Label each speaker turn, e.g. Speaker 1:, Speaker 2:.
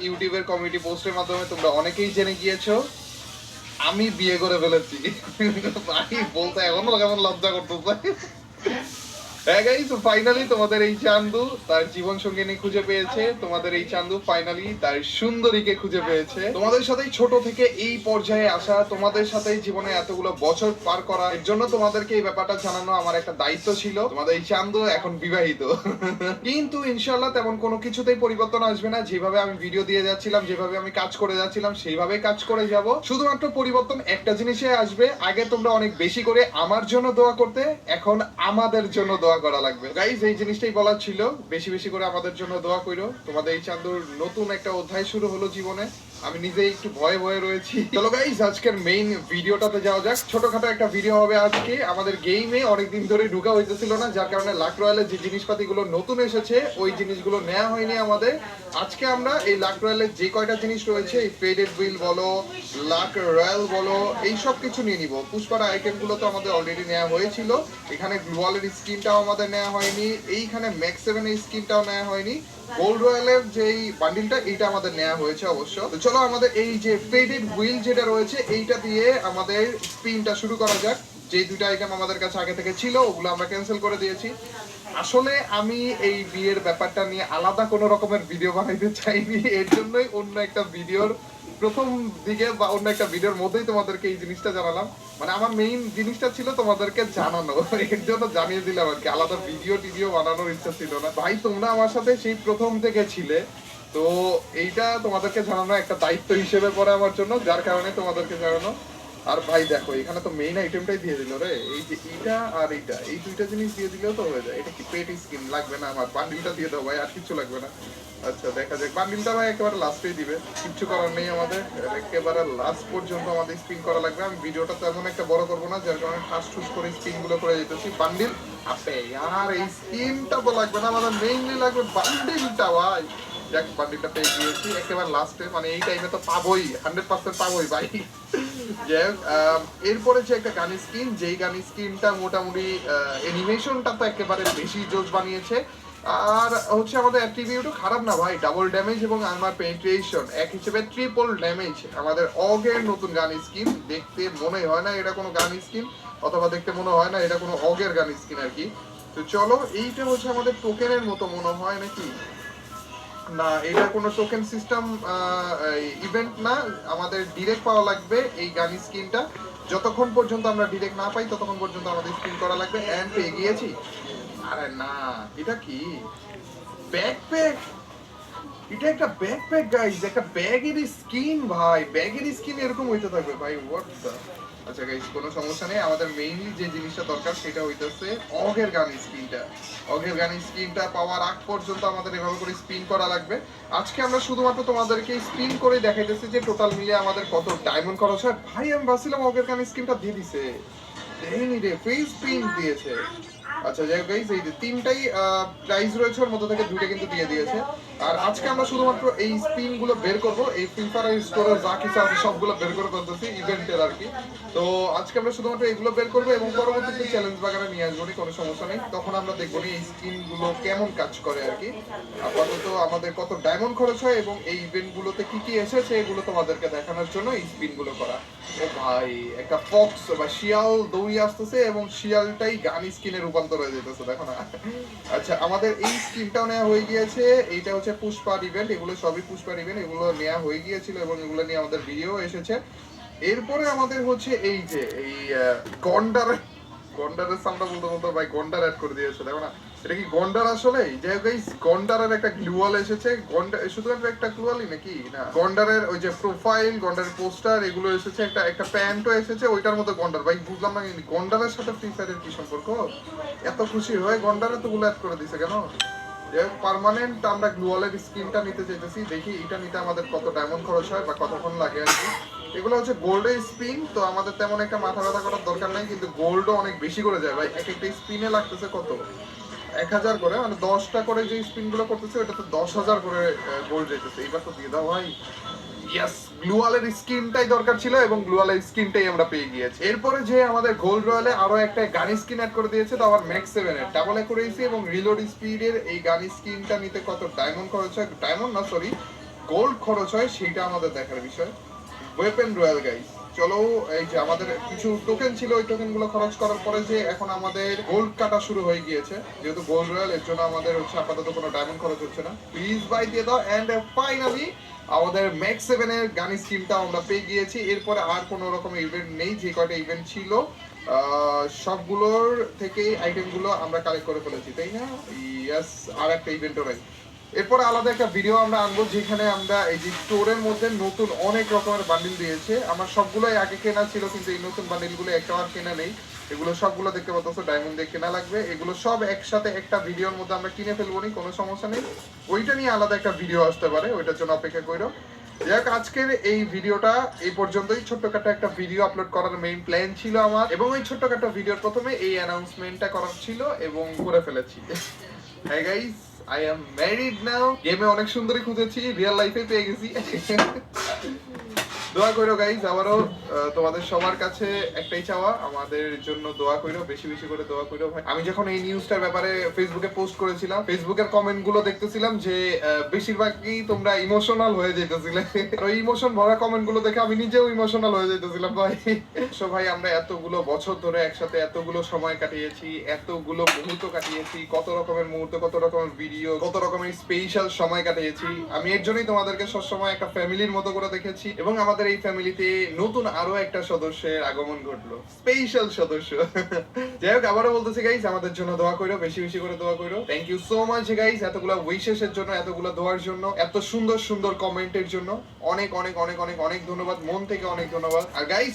Speaker 1: ইউটিউবের কমিউনিটি পোস্টের মাধ্যমে তোমরা অনেকেই জেনে গিয়েছো আমি বিয়ে করে ফেলেছি। ভাই বলতে এখনো কেমন লজ্জা করতেছে। হ্যাঁ গাইস, ফাইনালি তোমাদের এই চান্দু তার জীবন সঙ্গিনী খুঁজে পেয়েছে। তোমাদের এই চান্দু ফাইনালি তার সুন্দরীকে খুঁজে পেয়েছে। তোমাদের সাথে ছোট থেকে এই পর্যায়ে আসা, তোমাদের সাথে জীবনে এতগুলো বছর পার করা, এর জন্য তোমাদেরকে এই ব্যাপারটা জানানো আমার একটা দায়িত্ব ছিল। তোমাদের এই চান্দু এখন বিবাহিত। কিন্তু ইনশাআল্লাহ তেমন কোনো কিছুতেই পরিবর্তন আসবে না। যেভাবে আমি ভিডিও দিয়ে যাচ্ছিলাম, যেভাবে আমি কাজ করে যাচ্ছিলাম, সেইভাবেই কাজ করে যাব। শুধুমাত্র পরিবর্তন একটা জিনিসে আসবে, আগে তোমরা অনেক বেশি করে আমার জন্য দোয়া করতে, এখন আমাদের জন্য দোয়া করা লাগবে। গাইজ, এই জিনিসটাই বলার ছিল, বেশি বেশি করে আমাদের জন্য দোয়া করো। তোমাদের এই চান্দুর নতুন একটা অধ্যায় শুরু হলো জীবনে। আমি নিজেই একটু ভয়ে ভয়ে রয়েছি। চলো গাইজ, আজকের মেইন ভিডিওটাতে যাওয়া যাক। ছোটখাটো একটা ভিডিও হবে আজকে। আমাদের গেমে অনেকদিন ধরে ঢুকা হইতেছিল না, যার কারণে লাক রয়্যালের যে জিনিসপাতিগুলো নতুন এসেছে ওই জিনিসগুলো নেওয়া হয়নি আমাদের। আজকে আমরা এই লাক রয়্যালের যে কয়টা জিনিস রয়েছে, এই ফেডেড হুইল বলো, লাক রয়্যাল বলো, এই সব কিছু নিয়ে নিব। পুষ্পার আইটেমগুলো তো আমাদের অলরেডি নেওয়া হয়েছিল। এখানে গ্লোয়ালের স্কিনটাও আমাদের নেওয়া হয়নি। এইখানে ম্যাক্স 7 এর স্কিনটাও নেওয়া হয়নি। গোল্ড রয়্যালের যেই বান্ডিলটা, এইটা আমাদের নেওয়া হয়েছে অবশ্য। তো চলো আমাদের এই যে ফেডেড হুইল যেটা রয়েছে, এইটা দিয়ে আমাদের স্পিনটা শুরু করা যাক। যে দুইটা আইটেম আমাদের কাছে আগে থেকে ছিল ওগুলো আমরা ক্যান্সেল করে দিয়েছি। আসলে আমি এই বিয়ের ব্যাপারটা নিয়ে আলাদা কোনো রকমের ভিডিও বানাইতে চাইনি, এর জন্যই অন্য একটা ভিডিওর প্রথম দিকে বা অন্য একটা ভিডিওর মধ্যেই তোমাদেরকে এই জিনিসটা জানালাম। মানে আমার মেইন জিনিসটা ছিল তোমাদেরকে জানানো, এর জন্য জানিয়ে দিলাম আর কি। আলাদা ভিডিও টিডিও বানানোর ইচ্ছা ছিল না। ভাই তোমরা আমার সাথে সেই প্রথম থেকে ছিলে, তো এইটা তোমাদেরকে জানানো একটা দায়িত্ব হিসেবে পড়ে আমার জন্য, যার কারণে তোমাদেরকে জানানো। আর ভাই দেখো, এখানে তো মেইন আইটেমটাই দিয়ে দিল রে। এই যে এইটা আর এইটা, এই দুইটা জিনিস দিয়ে দিলেও তো হয়ে যায়। এটা কি পেট স্কিন লাগবে না আমার? বান্ডিলটা দিয়ে দাও ভাই, আর কিছু লাগবে না। আচ্ছা দেখা যাক, বান্ডিলটা ভাই একেবারে লাস্টেই দিবে, কিছু করার নেই আমাদের। একেবারে লাস্ট পর্যন্ত আমাদের স্পিন করা লাগবে। আমি ভিডিওটা তো এমন একটা বড় করবো না, যার কারণে ঠাস ঠুস করে স্পিন গুলো করে যেতেছি। বান্ডিল আপে আর এই স্কিনটা তো লাগবে না আমাদের, মেইনলি লাগবে বান্ডিলটা ভাই। যাক, বান্ডিলটা পেয়ে গিয়েছি একেবারে লাস্টে, মানে এই টাইমে তো পাবোই, 100% পাবোই ভাই। এরপরে যে একটা গান স্কিন, যেই গান স্কিনটা মোটামুটি অ্যানিমেশনটা তো একেবারে বেশি জোশ বানিয়েছে। আর হচ্ছে আমাদের অ্যাট্রিবিউটও খারাপ না ভাই, ডাবল ড্যামেজ এবং আর্মার পেনিট্রেশন এক হিসেবে ট্রিপল ড্যামেজ। আমাদের অগের নতুন গান স্কিন, দেখতে মনে হয় না এটা কোনো গান স্কিন, অথবা দেখতে মনে হয় না এটা কোনো অগের গান স্কিন আর কি। তো চলো, এইটা হচ্ছে আমাদের টোকেনের মতো মনে হয় নাকি? না, এটা কোনো টোকেন সিস্টেম ইভেন্ট না, আমাদের ডিরেক্ট পাওয়া লাগবে এই গান স্কিনটা। যতক্ষণ পর্যন্ত আমরা ডিরেক্ট না পাই ততক্ষণ পর্যন্ত আমাদের স্কিন করা লাগবে। এন্ড পেয়ে গিয়েছি। আরে না, এটা কি ব্যাকপ্যাক? এটা একটা ব্যাকপ্যাক গাইস, একটা ব্যাগের স্কিন ভাই। ব্যাগের স্কিন এরকম হইতে থাকবে ভাই, হোয়াট দ্য। আচ্ছা গাইস, কোনো সমস্যা নেই। আমাদের মেইনলি যে জিনিসটা দরকার সেটা হইতেছে অগের গান স্কিনটা। অগের গান স্কিনটা পাওয়ার আগ পর্যন্ত আমাদের এভাবে করে স্পিন করা লাগবে। আজকে আমরা শুধুমাত্র তোমাদেরকে স্পিন করে দেখাইতেছি যে টোটাল মিলিয়ে আমাদের কত ডায়মন্ড খরচ হয়। ভাই আমি ভাবছিলাম অগের গান স্কিনটা দিয়ে দিছে, দেয়নি রে, ফেস প্রিন্ট দিয়েছে। আচ্ছা যাই হোক গাইস, এই যে তিনটাই প্রাইস রয়েছে, ওর মধ্যে থেকে দুইটা কিন্তু দিয়ে দিয়েছে। আর আজকে আমরা শুধুমাত্র এই স্পিন গুলো বের করবো, এই ফ্রি ফায়ার স্টোরে যা কিছু আছে সবগুলো বের করে ফেলতেছি ইভেন্টের আর কি। তো আজকে আমরা শুধুমাত্র এগুলো বের করবো এবং পরবর্তীতে চ্যালেঞ্জ বাগানে নিয়ে আসবো, কোনো সমস্যা নেই। তখন আমরা দেখবো এই স্কিন গুলো কেমন কাজ করে আর কি। আপাতত আমাদের কত ডায়মন্ড খরচ হয় এবং এই ইভেন্ট গুলোতে কি কি এসেছে এগুলো তোমাদেরকে দেখানোর জন্য এই স্পিন গুলো করা। ও ভাই, একটা ফক্স বা শিয়াল দৌড়িয়ে আসতেছে এবং শিয়ালটাই গান স্কিনে রূপান্তর হয়ে যেতেছে, দেখো না। আচ্ছা, আমাদের এই স্কিনটাও নেওয়া হয়ে গিয়েছে। এইটা হচ্ছে পুষ্পার ইভেন্ট, এগুলো সবই পুষ্পার ইভেন্ট, এগুলো নেওয়া হয়ে গিয়েছিল এবং এগুলো নিয়ে আমাদের ভিডিও এসেছে। এরপরে আমাদের হচ্ছে এই যে এই গন্ডারের সামনে বলতে বলতে ভাই গন্ডার অ্যাড করে দিয়েছে, দেখো না। এটা কি গন্ডার আসলে? যাই হোক গাইস, গন্ডারের একটা গ্লুয়াল এসেছে। গন্ডার শুধুমাত্র একটা গ্লুয়ালই নাকি না, গন্ডারের ওই যে প্রোফাইল, গন্ডারের পোস্টার এগুলো এসেছে, একটা একটা প্যান্টও এসেছে ওইটার মধ্যে গন্ডার। ভাই বুঝলাম না গন্ডারের সাথে ফ্রি ফায়ারের কি সম্পর্ক? এত খুশি হয়ে গন্ডারে তো গুলো অ্যাড করে দিছে কেন? পার্মানেন্ট আমরা গ্লুয়ালের স্কিনটা নিতে চাইতেছি, দেখি এটা নিতে আমাদের কত ডায়মন্ড খরচ হয় বা কতক্ষণ লাগে আর কি। এগুলো হচ্ছে গোল্ডের স্পিন, তো আমাদের তেমন একটা মাথা ব্যথা করার দরকার নাই, কিন্তু গোল্ডও অনেক বেশি করে যায় ভাই। এক একটা স্পিনে লাগতেছে কত, 1000 করে, মানে 10টা করে যে স্পিন গুলো করতেছে ওটা তো 10,000 করে গোল্ড যেতেছে। এইবার তো দিয়ে দাও ভাই। ইয়েস, গ্লুয়ালের স্কিনটাই দরকার ছিল এবং গ্লুয়ালের স্কিনটাই আমরা পেয়ে গিয়েছি। এরপরে যে আমাদের গোল্ড রয়্যালে আরো একটা গান স্কিন অ্যাড করে দিয়েছে, তো আবার ম্যাক্স 7 এর ডাবল অ্যাকুরেসি এবং রিলোড স্পিডের এই গান স্কিনটা নিতে কত ডায়মন্ড খরচ হয়, ডায়মন্ড না সরি গোল্ড খরচ হয় সেটা আমাদের দেখার বিষয়। ওয়েপেন রয়্যাল গাইস, চলো এই যে আমাদের কিছু টোকেন ছিল, ওই টোকেন গুলো খরচ করার পরে যে এখন আমাদের গোল্ড কাটা শুরু হয়ে গিয়েছে, যেহেতু গোল্ড রয়্যাল এর জন্য আমাদের হচ্ছে আপাতত কোনো ডায়মন্ড খরচ হচ্ছে না। প্লিজ বাই দিয়ে দাও। এন্ড ফাইনালি আমাদের ম্যাক্স 7 এর গান স্কিনটা আমরা পেয়ে গিয়েছি। এরপরে আর কোনো রকম ইভেন্ট নেই, যে কয়টা ইভেন্ট ছিল সবগুলোর থেকে আইটেমগুলো আমরা কালেক্ট করে ফেলেছি, তাই না? ইয়াস, আর একটা ইভেন্টও নাই। এরপর আলাদা একটা ভিডিও আমরা আনবো, যেখানে আমরা এই যে স্টোরের মধ্যে নতুন অনেক রকমের বান্ডিল দিয়েছে। আমার সবগুলোই আগে কেনা ছিল, কিন্তু এই নতুন বান্ডিলগুলো একটা আর কেনা নেই। এগুলো সবগুলো দেখতে পাচ্ছ ডায়মন্ড দিয়ে কেনা লাগবে। এগুলো সব একসাথে একটা ভিডিওর মধ্যে আমরা কিনে ফেলবো, নি কোনো সমস্যা নেই। ওইটা নিয়ে আলাদা একটা ভিডিও আসতে পারে, ওইটার জন্য অপেক্ষা করো। যাক, আজকের এই ভিডিওটা এই পর্যন্তই। ছোট্টখাটো একটা ভিডিও আপলোড করার মেইন প্ল্যান ছিল আমার, এবং ওই ছোট্টখাটো ভিডিওর প্রথমে এই অ্যানাউন্সমেন্টটা করার ছিল এবং করে ফেলেছি। হ্যাঁ গাইস, আই এম ম্যারিড নাও। গেমে অনেক সুন্দরী খুঁজেছি, রিয়েল লাইফে পেয়ে গেছি। দোয়া করো গাইস, আবারও তোমাদের সবার কাছে একটাই চাওয়া, আমাদের জন্য দোয়া করো, বেশি বেশি করে দোয়া করো ভাই। আমি যখন এই নিউজটার ব্যাপারে ফেসবুকে পোস্ট করেছিলাম, ফেসবুকের কমেন্ট গুলো দেখতেছিলাম যে বেশিরভাগই তোমরা ইমোশনাল হয়ে যেতেছিলে। ওই ইমোশন ভরা কমেন্ট গুলো দেখে আমি নিজেও ইমোশনাল হয়ে যেতেছিলাম ভাই। সো ভাই, আমরা এতগুলো বছর ধরে একসাথে এতগুলো সময় কাটিয়েছি, এতগুলো মুহূর্ত কাটিয়েছি, কত রকমের মুহূর্ত, কত রকমের ভিডিও, কত রকমের স্পেশাল সময় কাটিয়েছি। আমি এর জন্যই তোমাদেরকে সবসময় একটা ফ্যামিলির মতো করে দেখেছি, এবং আমাদের এই ফ্যামিলিতে নতুন আরো একটা সদস্যের আগমন ঘটলো, স্পেশাল সদস্য। যাই হোক, আবারও বলতেছি গাইস, আমাদের জন্য দোয়া করো, বেশি বেশি করে দোয়া করো। Thank you so much guys, এতগুলো উইশেস এর জন্য, এতগুলো দোয়ার জন্য, এত সুন্দর সুন্দর কমেন্টের জন্য অনেক অনেক অনেক অনেক অনেক ধন্যবাদ, মন থেকে অনেক ধন্যবাদ। আর গাইস,